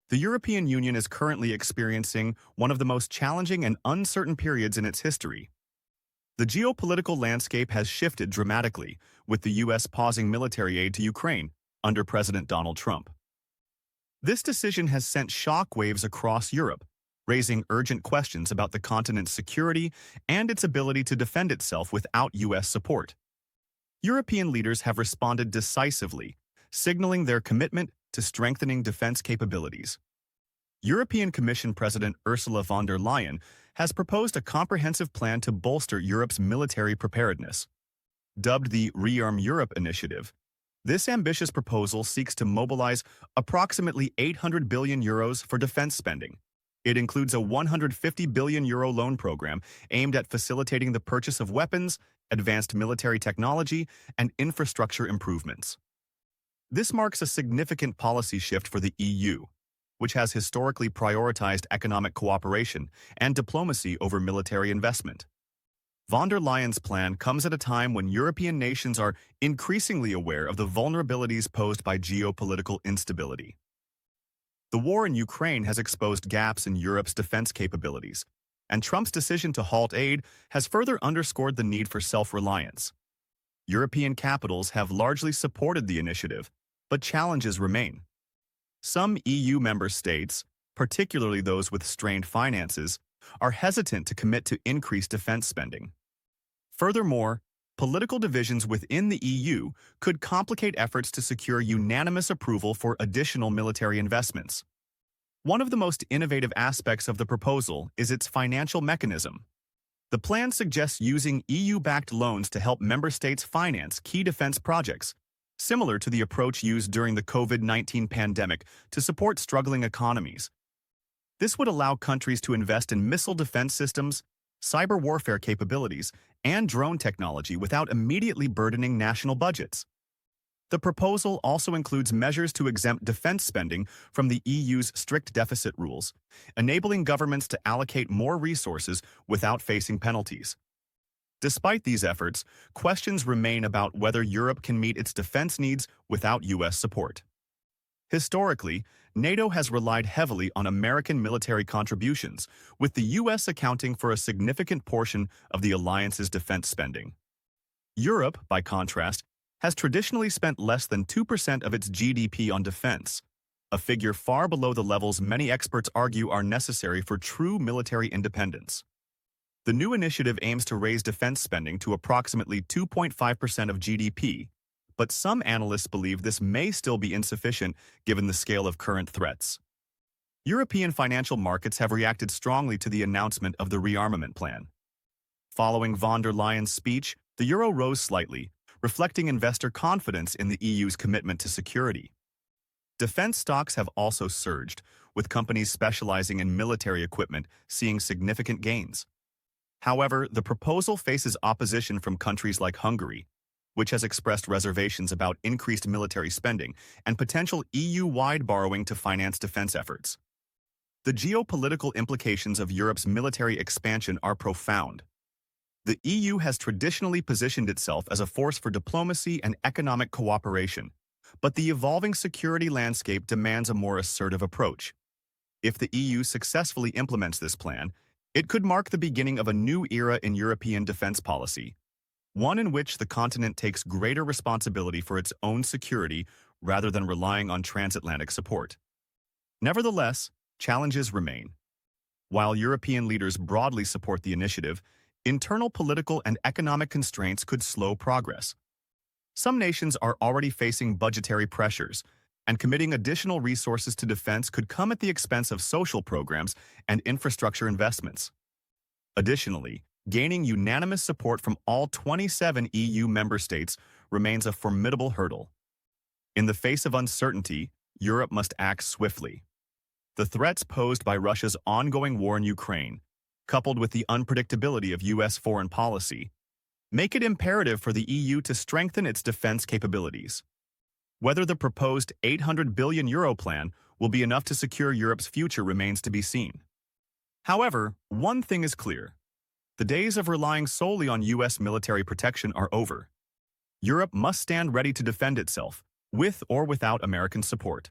The European Union is currently experiencing one of the most challenging and uncertain periods in its history. The geopolitical landscape has shifted dramatically, with the U.S. pausing military aid to Ukraine under President Donald Trump. This decision has sent shockwaves across Europe, raising urgent questions about the continent's security and its ability to defend itself without U.S. support. European leaders have responded decisively, signaling their commitment to strengthening defense capabilities. European Commission President Ursula von der Leyen has proposed a comprehensive plan to bolster Europe's military preparedness. Dubbed the Rearm Europe initiative, this ambitious proposal seeks to mobilize approximately €800 billion for defense spending. It includes a €150 billion loan program aimed at facilitating the purchase of weapons, advanced military technology, and infrastructure improvements. This marks a significant policy shift for the EU, which has historically prioritized economic cooperation and diplomacy over military investment. Von der Leyen's plan comes at a time when European nations are increasingly aware of the vulnerabilities posed by geopolitical instability. The war in Ukraine has exposed gaps in Europe's defense capabilities, and Trump's decision to halt aid has further underscored the need for self-reliance. European capitals have largely supported the initiative, but challenges remain. Some EU member states, particularly those with strained finances, are hesitant to commit to increased defense spending. Furthermore, political divisions within the EU could complicate efforts to secure unanimous approval for additional military investments. One of the most innovative aspects of the proposal is its financial mechanism. The plan suggests using EU-backed loans to help member states finance key defense projects, similar to the approach used during the COVID-19 pandemic to support struggling economies. This would allow countries to invest in missile defense systems, cyber warfare capabilities, and drone technology without immediately burdening national budgets. The proposal also includes measures to exempt defense spending from the EU's strict deficit rules, enabling governments to allocate more resources without facing penalties. Despite these efforts, questions remain about whether Europe can meet its defense needs without U.S. support. Historically, NATO has relied heavily on American military contributions, with the U.S. accounting for a significant portion of the alliance's defense spending. Europe, by contrast, has traditionally spent less than 2% of its GDP on defense, a figure far below the levels many experts argue are necessary for true military independence. The new initiative aims to raise defense spending to approximately 2.5% of GDP, but some analysts believe this may still be insufficient given the scale of current threats. European financial markets have reacted strongly to the announcement of the rearmament plan. Following von der Leyen's speech, the euro rose slightly, reflecting investor confidence in the EU's commitment to security. Defense stocks have also surged, with companies specializing in military equipment seeing significant gains. However, the proposal faces opposition from countries like Hungary, which has expressed reservations about increased military spending and potential EU-wide borrowing to finance defense efforts. The geopolitical implications of Europe's military expansion are profound. The EU has traditionally positioned itself as a force for diplomacy and economic cooperation, but the evolving security landscape demands a more assertive approach. If the EU successfully implements this plan, it could mark the beginning of a new era in European defense policy, one in which the continent takes greater responsibility for its own security rather than relying on transatlantic support. Nevertheless, challenges remain. While European leaders broadly support the initiative, internal political and economic constraints could slow progress. Some nations are already facing budgetary pressures, and committing additional resources to defense could come at the expense of social programs and infrastructure investments. Additionally, gaining unanimous support from all 27 EU member states remains a formidable hurdle. In the face of uncertainty, Europe must act swiftly. The threats posed by Russia's ongoing war in Ukraine, coupled with the unpredictability of U.S. foreign policy, make it imperative for the EU to strengthen its defense capabilities. Whether the proposed €800 billion plan will be enough to secure Europe's future remains to be seen. However, one thing is clear. The days of relying solely on U.S. military protection are over. Europe must stand ready to defend itself, with or without American support.